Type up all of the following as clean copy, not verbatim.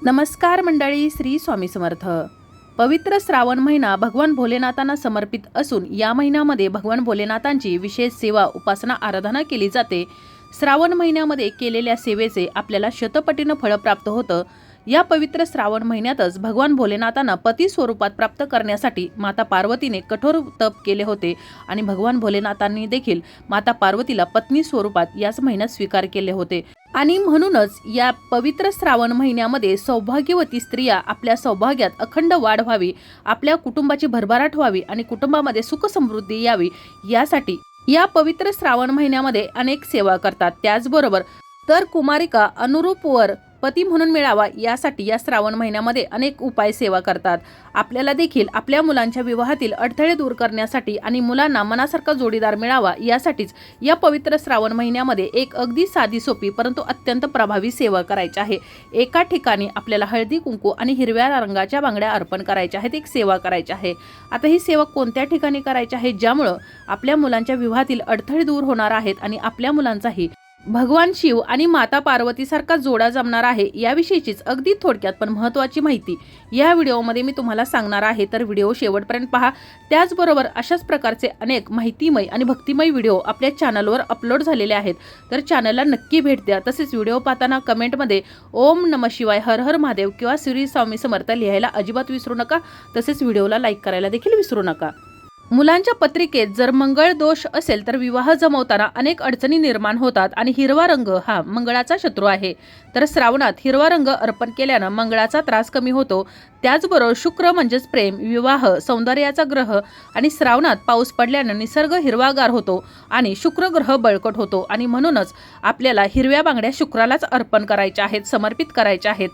नमस्कार मंडळी, श्री स्वामी समर्थ। पवित्र श्रावण महिना भगवान भोलेनाथांना समर्पित असून या महिन्यामध्ये भगवान भोलेनाथांची विशेष सेवा, उपासना, आराधना केली जाते। श्रावण महिन्यामध्ये केलेल्या सेवेचे आपल्याला शतपटीने फळ प्राप्त होतं। या पवित्र श्रावण महिन्यातच भगवान भोलेनाथांना पती स्वरूपात प्राप्त करण्यासाठी माता पार्वतीने कठोर तप केले होते आणि भगवान भोलेनाथांनी देखील माता पार्वतीला पत्नी स्वरूपात याच महिन्यात स्वीकार केले होते। आणि म्हणूनच या पवित्र श्रावण महिन्यामध्ये सौभाग्यवती स्त्रिया आपल्या सौभाग्यात अखंड वाढ व्हावी, आपल्या कुटुंबाची भरभराट व्हावी आणि कुटुंबामध्ये सुख समृद्धी यावी यासाठी या पवित्र श्रावण महिन्यामध्ये अनेक सेवा करतात। त्याचबरोबर तर कुमारिका अनुरूपवर पती म्हणून मिळावा यासाठी या श्रावण महिन्यामध्ये अनेक उपाय सेवा करतात। आपल्याला देखील आपल्या मुलांच्या विवाहातील अडथळे दूर करण्यासाठी आणि मुलांना मनासारखा जोडीदार मिळावा यासाठीच या पवित्र श्रावण महिन्यामध्ये एक अगदी साधी सोपी परंतु अत्यंत प्रभावी सेवा करायची आहे। एका ठिकाणी आपल्याला हळदी कुंकू आणि हिरव्या रंगाच्या बांगड्या अर्पण करायच्या आहेत, एक सेवा करायची आहे। आता ही सेवा कोणत्या ठिकाणी करायची आहे ज्यामुळे आपल्या मुलांच्या विवाहातील अडथळे दूर होणार आहेत आणि आपल्या मुलांचाही भगवान शिव आणि माता पार्वती सारखा जोडा जमणार आहे याविषयीचीच अगदी थोडक्यात पण महत्त्वाची माहिती या व्हिडिओमध्ये मी तुम्हाला सांगणार आहे। तर व्हिडिओ शेवटपर्यंत पहा। त्याचबरोबर अशाच प्रकारचे अनेक माहितीमय आणि भक्तिमय व्हिडिओ आपल्या चॅनलवर अपलोड झालेले आहेत, तर चॅनलला नक्की भेट द्या। तसेच व्हिडिओ पाहताना कमेंटमध्ये ओम नमः शिवाय, हर हर महादेव किंवा श्री स्वामी समर्थ लिहायला अजिबात विसरू नका। तसेच व्हिडिओला लाईक करायला देखील विसरू नका। मुलांच्या पत्रिकेत जर मंगळ दोष असेल तर विवाह जमवताना अनेक अडचणी निर्माण होतात आणि हिरवा रंग हा मंगळाचा शत्रू आहे। तर श्रावणात हिरवा रंग अर्पण केल्याने मंगळाचा त्रास कमी होतो। त्याचबरोबर शुक्र म्हणजेच प्रेम, विवाह, सौंदर्याचा ग्रह आणि श्रावणात पाऊस पडल्याने निसर्ग हिरवागार होतो आणि शुक्र ग्रह बळकट होतो आणि म्हणूनच आपल्याला हिरव्या बांगड्या शुक्रालाच अर्पण करायच्या आहेत, समर्पित करायच्या आहेत।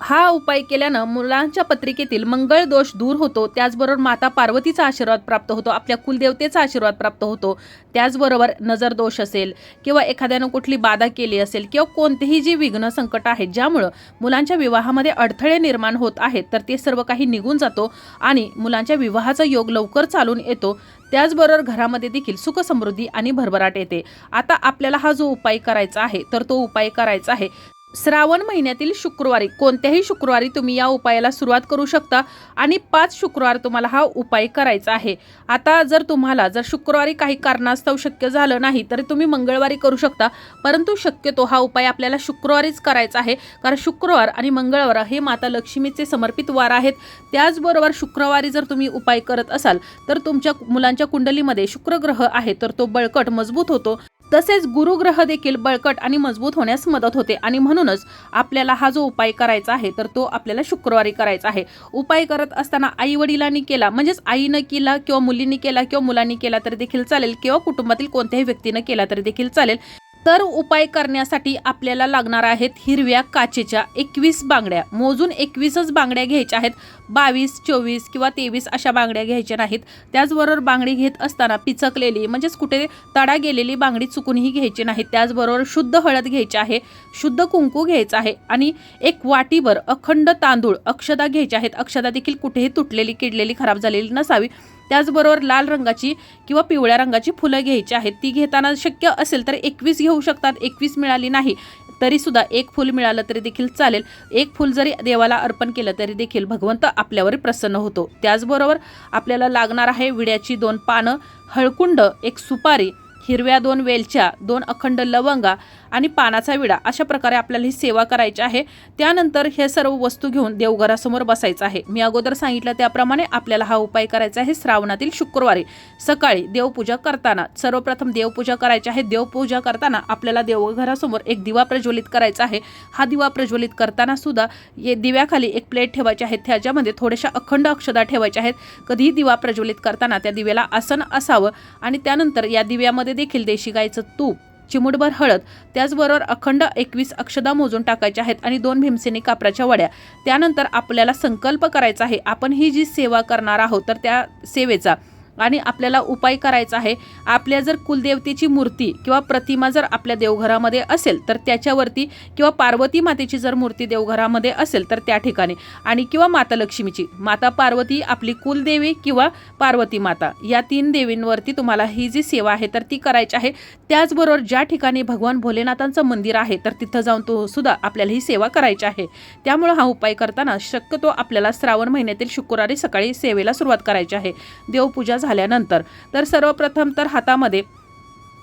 हा उपाय केल्याने मुलांच्या पत्रिकेतील मंगळ दोष दूर होतो। त्याचबरोबर माता पार्वतीचा आशीर्वाद प्राप्त होतो, आपल्या कुलदेवतेचा आशीर्वाद प्राप्त होतो। त्याचबरोबर नजर दोष असेल किंवा एखाद्याने कुठली बाधा केली असेल किंवा कोणतेही जी विघ्न संकट आहेत ज्यामुळे मुलांच्या विवाहामध्ये अडथळे निर्माण होत आहेत तर ते सर्व काही निघून जातो आणि मुलांच्या विवाहाचा योग लवकर चालून येतो। त्याचबरोबर घरामध्ये देखील सुख समृद्धी आणि भरभराट येते। आता आपल्याला हा जो उपाय करायचा आहे तर तो उपाय करायचा आहे श्रावण महिन्यातील शुक्रवारी। कोणत्याही शुक्रवारी तुम्ही या उपायाला सुरुवात करू शकता आणि 5 शुक्रवार तुम्हाला हा उपाय करायचा आहे। आता जर तुम्हाला शुक्रवारी काही कारणास्तव शक्य झालं नाही तर तुम्ही मंगळवारी करू शकता, परंतु शक्यतो हा उपाय आपल्याला शुक्रवारीच करायचा आहे, कारण शुक्रवार आणि मंगळवार हे माता लक्ष्मीचे समर्पित वार आहेत। त्याचबरोबर शुक्रवारी जर तुम्ही उपाय करत असाल तर तुमच्या मुलांच्या कुंडलीमध्ये शुक्र ग्रह आहे तर तो बळकट मजबूत होतो, तसेच गुरुग्रह देखील बळकट आणि मजबूत होण्यास मदत होते आणि म्हणूनच आपल्याला हा जो उपाय करायचा आहे तर तो आपल्याला शुक्रवारी करायचा आहे। उपाय करत असताना आई वडिलांनी केला म्हणजेच आईने केला किंवा मुलींनी केला किंवा मुलांनी केला तरी देखील चालेल किंवा कुटुंबातील कोणत्याही व्यक्तीने केला तरी देखील चालेल। तर उपाय करण्यासाठी आपल्याला लागणार आहेत हिरव्या काचेच्या 21 बांगड्या, मोजून 21च बांगड्या घ्यायच्या आहेत। 22, 24 किंवा 23 अशा बांगड्या घ्यायच्या नाहीत। त्याचबरोबर बांगडी घेत असताना पिचकलेली म्हणजेच कुठे तडा गेलेली बांगडी चुकूनही घ्यायची नाही। त्याचबरोबर शुद्ध हळद घ्यायची आहे, शुद्ध कुंकू घ्यायचं आहे आणि एक वाटीभर अखंड तांदूळ अक्षदा घ्यायच्या आहेत। अक्षदा देखील कुठेही तुटलेली, किडलेली, खराब झालेली नसावी। त्याचबरोबर लाल रंगाची किंवा पिवळ्या रंगाची फुलं घ्यायची आहेत। ती घेताना शक्य असेल तर 21 घेऊ शकतात, 21 मिळाली नाही तरी सुद्धा एक फूल मिळालं तरी देखील चालेल। एक फूल जरी देवाला अर्पण केलं तरी देखील भगवंत आपल्यावर प्रसन्न होतो। त्याचबरोबर आपल्याला लागणार आहे विड्याची 2 पानं, हळकुंड, एक सुपारी, हिरव्या 2 वेलच्या, 2 अखंड लवंगा आणि पानाचा विडा। अशा प्रकारे आपल्याला ही सेवा करायची आहे। त्यानंतर हे सर्व वस्तू घेऊन देवघरासमोर बसायचं आहे। मी अगोदर सांगितलं त्याप्रमाणे आपल्याला हा उपाय करायचा आहे श्रावणातील शुक्रवारी सकाळी देवपूजा करताना। सर्वप्रथम देवपूजा करायची आहे। देवपूजा करताना आपल्याला देवघरासमोर एक दिवा प्रज्वलित करायचा आहे। हा दिवा प्रज्वलित करताना सुद्धा दिव्याखाली एक प्लेट ठेवायची आहे, त्याच्यामध्ये थोड्याशा अखंड अक्षदा ठेवायच्या आहेत। कधीही दिवा प्रज्वलित करताना त्या दिव्याला आसन असावं आणि त्यानंतर या दिव्यामध्ये देखील देशी गाईचं तूप, चिमुटभर हळद, त्याचबरोबर अखंड 21 अक्षदा मोजून टाकायच्या आहेत आणि 2 भीमसेनी कापराच्या वड्या। त्यानंतर आपल्याला संकल्प करायचा आहे, आपण ही जी सेवा करणार आहोत तर त्या सेवेचा आणि आपल्याला उपाय करायचा आहे. आपल्या जर कुलदेवतेची मूर्ती किंवा प्रतिमा जर आपल्या देवघरामध्ये असेल तर त्याच्यावरती, किंवा पार्वती मातेची जर मूर्ती देवघरामध्ये असेल तर त्या ठिकाणी, आणि किंवा माता लक्ष्मीची, माता पार्वती आपली कुलदेवी किंवा पार्वती माता, या 3 देवींवरती तुम्हाला ही जी सेवा आहे तर ती करायची आहे. त्याचबरोबर ज्या ठिकाणी भगवान भोलेनाथांचं मंदिर आहे तर तिथं जाऊन तो सुद्धा आपल्याला ही सेवा करायची आहे. त्यामुळे हा उपाय करताना शक्यतो आपल्याला श्रावण महिन्यातील शुक्रवारी सकाळी सेवेला सुरुवात करायची आहे देवपूजा झाल्यानंतर. तर सर्वप्रथम तर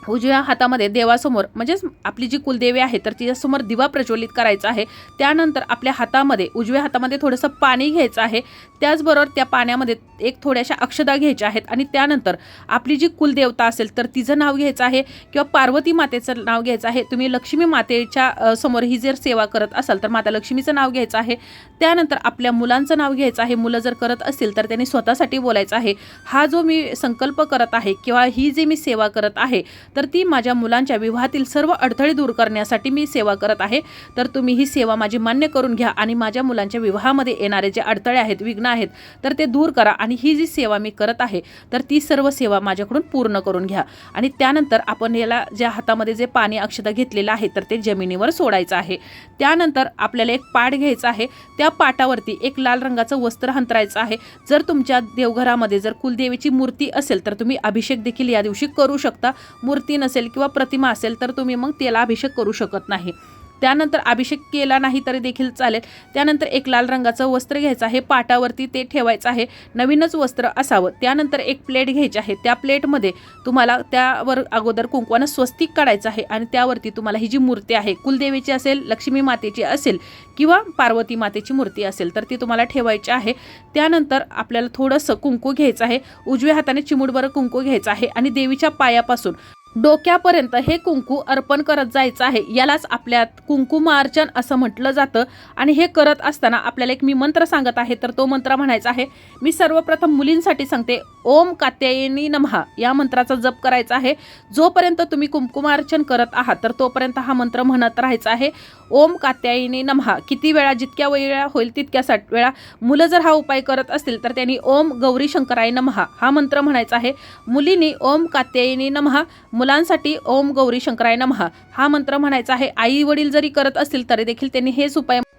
उजव्या हातामध्ये देवासमोर, म्हणजेच आपली जी कुलदेवी आहे तर तिच्यासमोर दिवा प्रज्वलित करायचा आहे. त्यानंतर आपल्या हातामध्ये, उजव्या हातामध्ये थोडंसं पाणी घ्यायचं आहे. त्याचबरोबर त्या पाण्यामध्ये एक थोड्याशा अक्षता घ्यायच्या आहेत आणि त्यानंतर आपली जी कुलदेवता असेल तर तिचं नाव घ्यायचं आहे किंवा पार्वती मातेचं नाव घ्यायचं आहे. तुम्ही लक्ष्मी मातेच्या समोर ही जर सेवा करत असाल तर माता लक्ष्मीचं नाव घ्यायचं आहे. त्यानंतर आपल्या मुलांचं नाव घ्यायचं आहे. मुलं जर करत असतील तर त्यांनी स्वतःसाठी बोलायचं आहे, हा जो मी संकल्प करत आहे किंवा ही जी मी सेवा करत आहे तर ती माझ्या मुलांच्या विवाहातील सर्व अडथळे दूर करण्यासाठी मी सेवा करत आहे. तर तुम्ही ही सेवा माझी मान्य करून घ्या आणि माझ्या मुलांच्या विवाहामध्ये येणारे जे अडथळे आहेत, विघ्न आहेत तर ते दूर करा. आणि ही जी सेवा मी करत आहे तर ती सर्व सेवा माझ्याकडून पूर्ण करून घ्या. आणि त्यानंतर आपण याला ज्या हातामध्ये जे पाणी अक्षता घेतलेलं आहे तर ते जमिनीवर सोडायचं आहे. त्यानंतर आपल्याला एक पाट घ्यायचा आहे. त्या पाटावरती एक लाल रंगाचं वस्त्र अंतरायचं आहे. जर तुमच्या देवघरामध्ये जर कुलदेवीची मूर्ती असेल तर तुम्ही अभिषेक देखील या दिवशी करू शकता. मूर्ती नसेल किंवा प्रतिमा असेल तर तुम्ही मग त्याला अभिषेक करू शकत नाही. त्यानंतर अभिषेक केला नाही तरी देखील चालेल. त्यानंतर एक लाल रंगाचं वस्त्र घ्यायचं आहे, पाटावरती ते ठेवायचं आहे, नवीनच वस्त्र असावं. त्यानंतर एक प्लेट घ्यायची आहे. त्या प्लेटमध्ये तुम्हाला त्यावर अगोदर कुंकवानं स्वस्तिक काढायचं आहे आणि त्यावरती तुम्हाला ही जी मूर्ती आहे, कुलदेवीची असेल, लक्ष्मी मातेची असेल किंवा पार्वती मातेची मूर्ती असेल तर ती तुम्हाला ठेवायची आहे. त्यानंतर आपल्याला थोडंसं कुंकू घ्यायचं आहे. उजव्या हाताने चिमूटभर कुंकू घ्यायचं आहे आणि देवीच्या पायापासून डोक्यापर्यंत हे कुंकू अर्पण करत जायचं आहे. यालाच आपल्यात कुंकुमार्चन असं म्हटलं जातं. आणि हे करत असताना आपल्याला एक मी मंत्र सांगत आहे तर तो मंत्र म्हणायचा आहे. मी सर्वप्रथम मुलींसाठी सांगते, ओम कात्यायनी नमः या मंत्राचा जप करायचा आहे. जोपर्यंत तुम्ही कुंकुमार्चन करत आहात तर तोपर्यंत हा मंत्र म्हणत राहायचा आहे, ओम कात्यायनी नमः. किती वेळा, जितक्या वेळा होईल तितक्या 60 वेळा. मुलं जर हा उपाय करत असतील तर त्यांनी ओम गौरी शंकराय नमः हा मंत्र म्हणायचा आहे. मुलींनी ओम कात्यायनी नमः, मुलांसाठी ओम गौरी शंकराय नमः हा मंत्र म्हणायचा आहे. आई वडील जरी करत असतील तरी देखील त्यांनी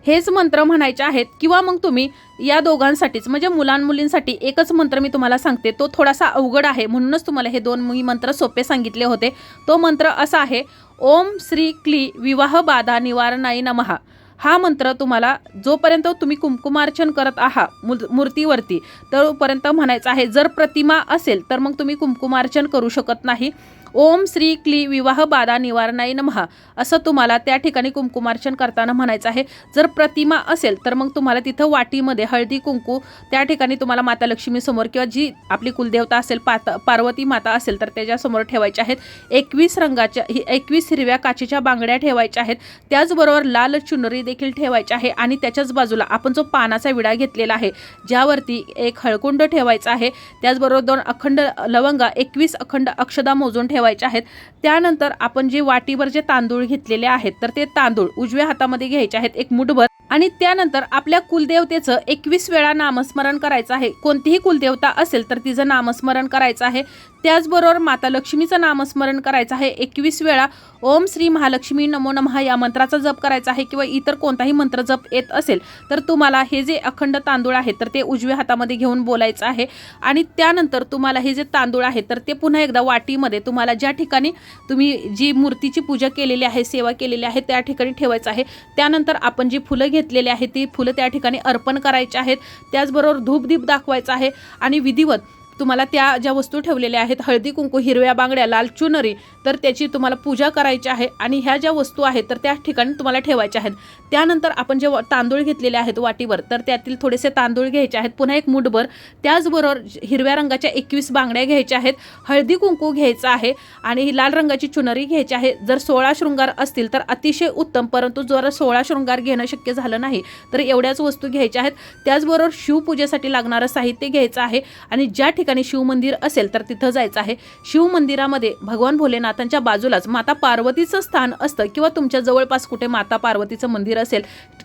हेच मंत्र म्हणायचे आहेत. किंवा मग तुम्ही या दोघांसाठीच, म्हणजे मुलांमुलींसाठी एकच मंत्र मी तुम्हाला सांगते, तो थोडासा अवघड आहे म्हणूनच तुम्हाला हे 2 मी मंत्र सोपे सांगितले होते. तो मंत्र असा आहे, ओम श्री क्ली विवाह बाधा निवारणाय नमः. हा मंत्र तुम्हाला जोपर्यंत तुम्ही कुंकुमार्चन करत आहात मूर्तीवरती तोपर्यंत म्हणायचा आहे. जर प्रतिमा असेल तर मग तुम्ही कुंकुमार्चन करू शकत नाही. ओम श्री क्ली विवाह बाधा निवारणाय नमः असं तुम्हाला त्या ठिकाणी कुंकुमार्चन करताना म्हणायचं आहे. जर प्रतिमा असेल तर मग तुम्हाला तिथं वाटीमध्ये हळदी कुंकू त्या ठिकाणी तुम्हाला माता लक्ष्मी समोर किंवा जी आपली कुलदेवता असेल, पार्वती माता असेल तर त्याच्यासमोर ठेवायच्या आहेत. 21 हिरव्या काचेच्या बांगड्या ठेवायच्या आहेत. त्याचबरोबर लाल चुनरी देखील ठेवायची आहे. आणि त्याच्याच बाजूला आपण जो पानाचा विडा घेतलेला आहे ज्यावरती एक हळकुंड ठेवायचा आहे. त्याचबरोबर 2 अखंड लवंगा, 21 अखंड अक्षदा मोजून ठेवायचे आहेत. त्यानंतर आपण जे वाटीवर जे तांदूळ घेतलेले आहेत तर ते तांदूळ उजव्या हातामध्ये घ्यायचे आहेत, एक मुठभर. आणि त्यानंतर आपल्या कुलदेवतेचं 21 वेळा नामस्मरण करायचं आहे. कोणतीही कुलदेवता असेल तर तिचं नामस्मरण करायचं आहे. त्याचबरोबर माता लक्ष्मीचं नामस्मरण करायचं आहे 21 वेळा. ओम श्री महालक्ष्मी नमो नमः या मंत्राचा जप करायचा आहे. किंवा इतर कोणताही मंत्र जप येत असेल तर तुम्हाला हे जे अखंड तांदूळ आहेत तर ते उजव्या हातामध्ये घेऊन बोलायचं आहे. आणि त्यानंतर तुम्हाला हे जे तांदूळ आहेत तर ते पुन्हा एकदा वाटीमध्ये तुम्हाला ज्या ठिकाणी तुम्ही जी मूर्तीची पूजा केलेली आहे, सेवा केलेली आहे त्या ठिकाणी ठेवायचं आहे. त्यानंतर आपण जी फुलं घेतलेली आहेत ती फुलं त्या ठिकाणी अर्पण करायची आहेत. त्याचबरोबर धूपदीप दाखवायचा आहे. आणि विधिवत तुम्हाला त्या ज्या वस्तू ठेवलेल्या आहेत, हळदी कुंकू, हिरव्या बांगड्या, लाल चुनरी, तर त्याची तुम्हाला पूजा करायची आहे. आणि ह्या ज्या वस्तू आहेत तर त्या ठिकाणी तुम्हाला ठेवायच्या आहेत. त्यानंतर आपण जे तांदूळ घेतलेले आहेत वाटीवर तर त्यातील थोडेसे तांदूळ घ्यायचे आहेत, पुन्हा एक मुठभर. त्याचबरोबर हिरव्या रंगाच्या 21 बांगड्या घ्यायच्या आहेत, हळदी कुंकू घ्यायचं आहे आणि लाल रंगाची चुनरी घ्यायची आहे. जर 16 शृंगार असतील तर अतिशय उत्तम, परंतु जर 16 शृंगार घेणं शक्य झालं नाही तर एवढ्याच वस्तू घ्यायच्या आहेत. त्याचबरोबर शिवपूजेसाठी लागणारं साहित्य घ्यायचं आहे. आणि ज्या ठिकाणी शिवमंदिर असेल तर तिथं जायचं आहे। शिवमंदिरामध्ये भगवान भोलेनाथांच्या बाजूलाच माता पार्वतीचं स्थान असतं किंवा तुमच्या जवळपास कुठे माता पार्वतीचं मंदिर असेल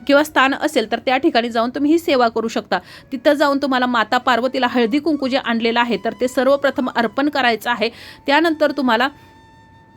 किंवा स्थान असेल तर त्या ठिकाणी जाऊन तुम्ही ही सेवा करू शकता। तिथं जाऊन तुम्हाला माता पार्वतीला हळदी कुंकू जे आणलेलं आहे तर ते सर्वप्रथम अर्पण करायचं आहे। त्यानंतर तुम्हाला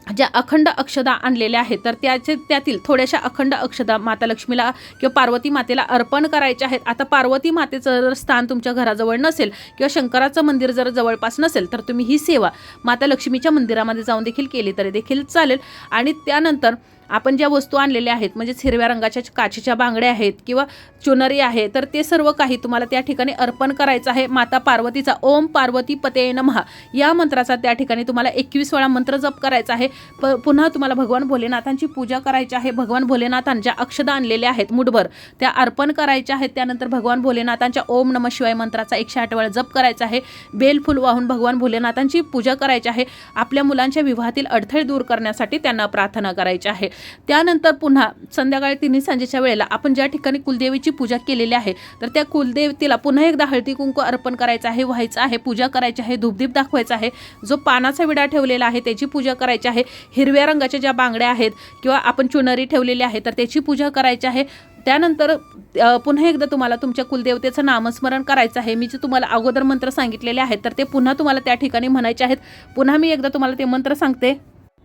ज्या अखंड अक्षदा आणलेल्या आहेत तर त्यातील थोड्याशा अखंड अक्षदा माता लक्ष्मीला किंवा पार्वती मातेला अर्पण करायचे आहेत। आता पार्वती मातेचं जर स्थान तुमच्या घराजवळ नसेल किंवा शंकराचं मंदिर जर जवळपास नसेल तर तुम्ही ही सेवा माता लक्ष्मीच्या मंदिरामध्ये जाऊन देखील केली तरी देखील चालेल। आणि त्यानंतर आपण ज्या वस्तू आणलेल्या आहेत म्हणजे हिरव्या रंगाच्या काचेच्या बांगड्या आहेत किंवा चुनरी आहे तर ते सर्व काही तुम्हाला त्या ठिकाणी अर्पण करायचं आहे। माता पार्वतीचा ओम पार्वती पते नमः या मंत्राचा त्या ठिकाणी तुम्हाला 21 वेळा मंत्र जप करायचा आहे। पुन्हा तुम्हाला भगवान भोलेनाथांची पूजा करायची आहे। भगवान भोलेनाथांच्या अक्षदा आणलेल्या आहेत मुठभर त्या अर्पण करायच्या आहेत। त्यानंतर भगवान भोलेनाथांच्या ओम नमः शिवाय मंत्राचा 108 वेळा जप करायचा आहे। बेलफूल वाहून भगवान भोलेनाथांची पूजा करायची आहे। आपल्या मुलांच्या विवाहातील अडथळे दूर करण्यासाठी त्यांना प्रार्थना करायची आहे। त्यानंतर पुन्हा संध्याकाळी 3 सांजेच्या वेळेला आपण ज्या ठिकाणी कुलदेवीची पूजा केलेली आहे तर त्या कुलदेवतेला पुन्हा एकदा हळदी कुंकू अर्पण करायचं आहे, व्हायचं आहे, पूजा करायची आहे, धूपदीप दाखवायचा आहे। जो पानाचा विडा ठेवलेला आहे त्याची पूजा करायची आहे। हिरव्या रंगाच्या ज्या बांगड्या आहेत किंवा आपण चुनरी ठेवलेली आहे तर त्याची पूजा करायची आहे। त्यानंतर पुन्हा एकदा तुम्हाला तुमच्या कुलदेवतेचं नामस्मरण करायचं आहे। मी जे तुम्हाला अगोदर मंत्र सांगितलेले आहेत तर ते पुन्हा तुम्हाला त्या ठिकाणी म्हणायचे आहेत। पुन्हा मी एकदा तुम्हाला ते मंत्र सांगते।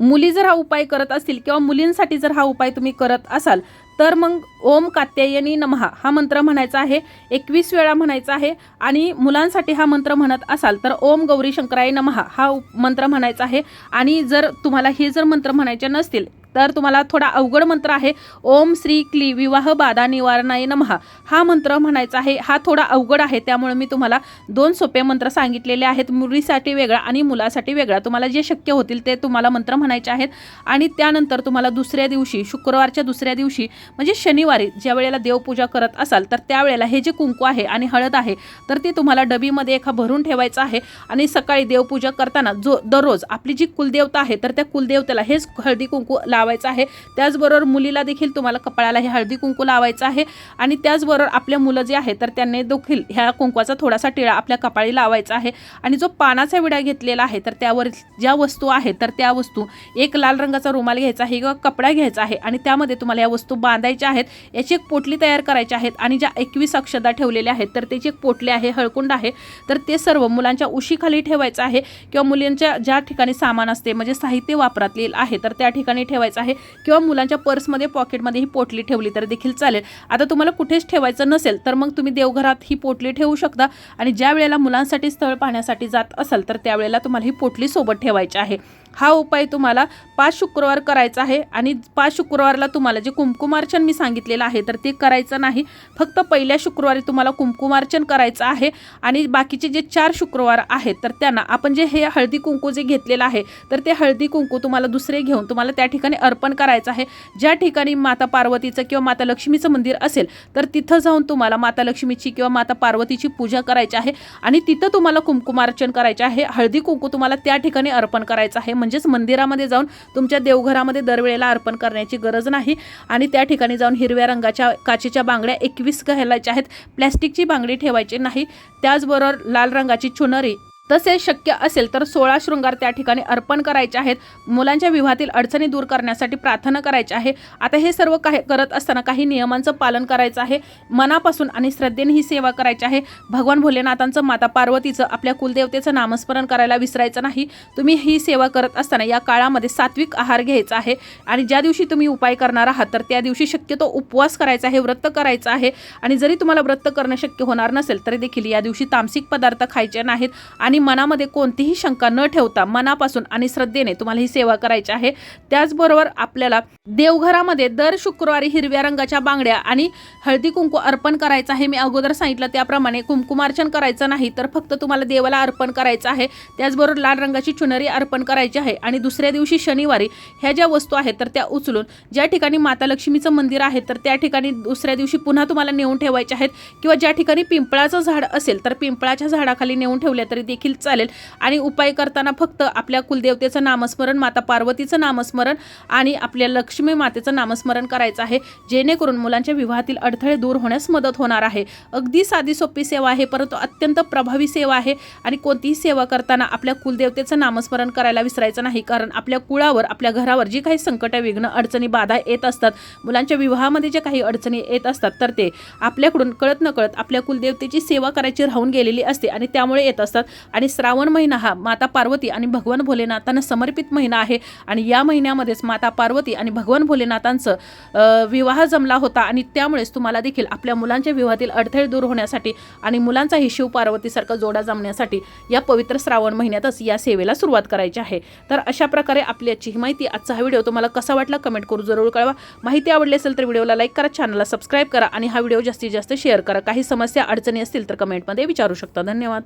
मुली जर हा उपाय करत असतील किंवा मुलींसाठी जर हा उपाय तुम्ही करत असाल तर मग ओम कात्यायनी नमः हा मंत्र म्हणायचा आहे, 21 वेळा म्हणायचा आहे। आणि मुलांसाठी हा मंत्र म्हणत असाल तर ओम गौरी शंकराय नमः हा मंत्र म्हणायचा आहे। आणि जर तुम्हाला हे जर मंत्र म्हणायचे नसतील तर तुम्हाला थोडा अवघड मंत्र आहे, ओम श्री क्ली विवाह बाधा निवारणाय नमः हा मंत्र म्हणायचा आहे। हा थोडा अवघड आहे त्यामुळे मी तुम्हाला 2 सोपे मंत्र सांगितलेले आहेत, मुलीसाठी वेगळा आणि मुलासाठी वेगळा। तुम्हाला जे शक्य होतील ते तुम्हाला मंत्र म्हणायचे आहेत। आणि त्यानंतर तुम्हाला दुसऱ्या दिवशी शुक्रवारच्या दुसऱ्या दिवशी म्हणजे शनिवारी ज्या वेळेला देवपूजा करत असाल तर त्यावेळेला हे जे कुंकू आहे आणि हळद आहे तर ते तुम्हाला डबीमध्ये एका भरून ठेवायचं आहे। आणि सकाळी देवपूजा करताना दररोज आपली जी कुलदेवता आहे तर त्या कुलदेवतेला हेच हळदी कुंकू लावायचं आहे। त्याचबरोबर मुलीला देखील तुम्हाला कपाळाला हे हळदी कुंकू लावायचं आहे। आणि त्याचबरोबर आपल्या मुलं जे आहे तर त्यांनी देखील ह्या कुंकवाचा थोडासा टिळा आपल्या कपाळी लावायचा आहे। आणि जो पानाचा विडा घेतलेला आहे तर त्यावर ज्या वस्तू आहेत तर त्या वस्तू एक लाल रंगाचा रुमाल घ्यायचा आहे किंवा कपडा घ्यायचा आहे आणि त्यामध्ये तुम्हाला या वस्तू बांधायच्या आहेत। याची एक पोटली तयार करायची आहेत आणि ज्या 21 अक्षदा ठेवलेल्या आहेत तर त्याची एक पोटली आहे, हळकुंड आहे तर ते सर्व मुलांच्या उशीखाली ठेवायचं आहे किंवा मुलींच्या ज्या ठिकाणी सामान असते म्हणजे साहित्य वापरातील आहे तर त्या ठिकाणी ठेवायचं आहे किंवा मुलांच्या पर्समध्ये पॉकेटमध्ये ही पोटली ठेवली तर देखील चालेल। आता तुम्हाला कुठेच ठेवायचं नसेल तर मग तुम्ही देवघरात ही पोटली ठेवू शकता। आणि ज्या वेळेला मुलांसाठी स्थळ पाहण्यासाठी जात असाल तर त्यावेळेला तुम्हाला ही पोटली सोबत ठेवायची आहे। हा उपाय तुम्हाला 5 शुक्रवार करायचा आहे। आणि 5 शुक्रवारला तुम्हाला जे कुंकुमार्चन मी सांगितलेलं आहे तर ते करायचं नाही, फक्त पहिल्या शुक्रवारी तुम्हाला कुंकुमार्चन करायचं आहे। आणि बाकीचे जे 4 शुक्रवार आहेत तर त्यांना आपण जे हे हळदी कुंकू जे घेतलेलं आहे तर ते हळदी कुंकू तुम्हाला दुसरे घेऊन तुम्हाला त्या ठिकाणी अर्पण करायचं आहे। ज्या ठिकाणी माता पार्वतीचं किंवा माता लक्ष्मीचं मंदिर असेल तर तिथं जाऊन तुम्हाला माता लक्ष्मीची किंवा माता पार्वतीची पूजा करायची आहे आणि तिथं तुम्हाला कुंकुमार्चन करायचे आहे। हळदी कुंकू तुम्हाला त्या ठिकाणी अर्पण करायचं आहे, म्हणजेच मंदिरामध्ये जाऊन तुमच्या देवघरामध्ये दरवेळेला अर्पण करण्याची गरज नाही। आणि त्या ठिकाणी जाऊन हिरव्या रंगाच्या काचेच्या बांगड्या 21 घालायच्या आहेत, प्लॅस्टिकची बांगडी ठेवायची नाही। त्याचबरोबर लाल रंगाची चुनरी तसेच शक्य असेल तर 16 शृंगार त्या ठिकाणी अर्पण करायचे आहेत। मुलांच्या विवाहातील अडचणी दूर करण्यासाठी प्रार्थना करायची आहे। आता हे सर्व काही करत असताना काही नियमांचं पालन करायचं आहे, मनापासून आणि श्रद्धेने ही सेवा करायची आहे। भगवान भोलेनाथांचं, माता पार्वतीचं, आपल्या कुलदेवतेचं नामस्मरण करायला विसरायचं नाही। तुम्ही ही सेवा करत असताना या काळामध्ये सात्विक आहार घ्यायचा आहे। आणि ज्या दिवशी तुम्ही उपाय करणार आहात तर त्या दिवशी शक्यतो उपवास करायचा आहे, व्रत करायचं आहे। आणि जरी तुम्हाला व्रत करणं शक्य होणार नसेल तरी देखील या दिवशी तामसिक पदार्थ खायचे नाहीत। आणि मनामध्ये कोणतीही शंका न ठेवता मनापासून आणि श्रद्धेने तुम्हाला ही सेवा करायची आहे। त्याचबरोबर आपल्याला देवघरामध्ये दर शुक्रवारी हिरव्या रंगाच्या बांगड्या आणि हळदी कुंकू अर्पण करायचं आहे। मी अगोदर सांगितलं त्याप्रमाणे कुंकुमार्चन करायचं नाही तर फक्त तुम्हाला देवाला अर्पण करायचं आहे। त्याचबरोबर लाल रंगाची चुनरी अर्पण करायची आहे। आणि दुसऱ्या दिवशी शनिवारी ह्या ज्या वस्तू आहेत तर त्या उचलून ज्या ठिकाणी माता लक्ष्मीचं मंदिर आहे तर त्या ठिकाणी दुसऱ्या दिवशी पुन्हा तुम्हाला नेऊन ठेवायचे आहेत। किंवा ज्या ठिकाणी पिंपळाचं झाड असेल तर पिंपळाच्या झाडाखाली नेऊन ठेवल्या तरी देखील देखील चालेल आणि उपाय करताना फक्त आपल्या कुलदेवतेचं नामस्मरण, माता पार्वतीचं नामस्मरण आणि आपल्या लक्ष्मी मातेचं नामस्मरण करायचं आहे, जेणेकरून मुलांच्या विवाहातील अडथळे दूर होण्यास मदत होणार आहे. अगदी साधी सोपी सेवा आहे, परंतु अत्यंत प्रभावी सेवा आहे आणि कोणतीही सेवा करताना आपल्या कुलदेवतेचं नामस्मरण करायला विसरायचं नाही, कारण आपल्या कुळावर, आपल्या घरावर जी काही संकट, विघ्न, अडचणी, बाधा येत असतात, मुलांच्या विवाहामध्ये जे काही अडचणी येत असतात, तर ते आपल्याकडून कळत नकळत आपल्या कुलदेवतेची सेवा करायची राहून गेलेली असते आणि त्यामुळे येत असतात. आणि श्रावण महिना हा माता पार्वती आणि भगवान भोलेनाथांना समर्पित महिना आहे आणि या महिन्यामध्येच माता पार्वती आणि भगवान भोलेनाथांचं विवाह जमला होता आणि त्यामुळेच तुम्हाला देखील आपल्या मुलांच्या विवाहातील अडथळे दूर होण्यासाठी आणि मुलांचाही शिव पार्वतीसारखा जोडा जमण्यासाठी या पवित्र श्रावण महिन्यातच या सेवेला सुरुवात करायची आहे. तर अशा प्रकारे आपली आजची ही माहिती, आजचा हा व्हिडिओ तुम्हाला कसा वाटला कमेंट करून जरूर कळवा. माहिती आवडली असेल तर व्हिडिओला लाईक करा, चॅनलला सबस्क्राईब करा आणि हा व्हिडिओ जास्तीत जास्त शेअर करा. काही समस्या, अडचणी असतील तर कमेंटमध्ये विचारू शकता. धन्यवाद.